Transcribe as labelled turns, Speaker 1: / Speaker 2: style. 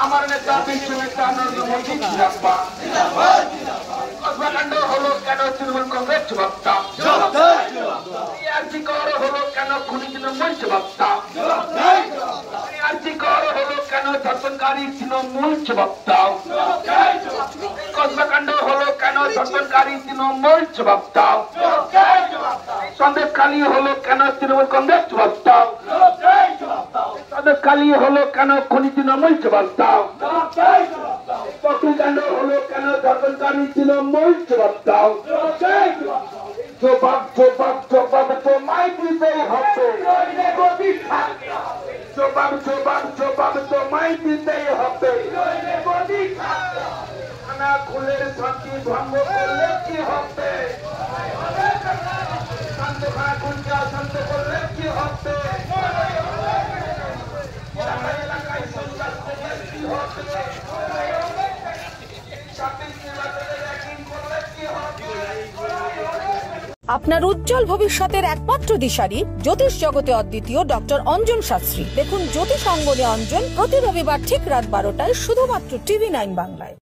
Speaker 1: আমার নেতা বিশ্ব নেতা নরেন্দ্র মোদী জিন্দাবাদ। কসবাকাণ্ড হলো কেন তৃণমূল কংগ্রেস জবাবটা, আর্জি কর হলো কেন খুনি তৃণমূল জবাবটা, আর্জি কর হলো কেন ধর্ষণকারী তৃণমূল জবাবটা, কসবাকাণ্ড হলো কেন ধর্ষণকারী তৃণমূল জবাবটা, সন্দেশখালী হলো কেন তৃণমূল কংগ্রেস জবাবটা, সন্দেশখালী হলো কেন খুনি তৃণমূল জবাবটা, বকরিকাণ্ড হলো কেন ধর্ষণকারী তৃণমূল জবাবটা, জবাব জবাব জবাব তোমায় দিতেই হবে, জবাব জবাব জবাব তোমায় দিতেই হবে, খানা খুলের শান্তি ভঙ্গ করলে কি হবে, শান্ত খানা খুলকে অশান্ত করলে কি হবে, এলাকায় সন্ত্রাস করলে কি হবে,
Speaker 2: আপনার উজ্জ্বল ভবিষ্যতের একমাত্র দিশারি জ্যোতিষ জগতে অদ্বিতীয় ডক্টর অঞ্জন শাস্ত্রী। দেখুন জ্যোতিষ অঙ্গনে অঞ্জন প্রতি রবিবার ঠিক রাত 12টায় শুধুমাত্র TV9 বাংলায়।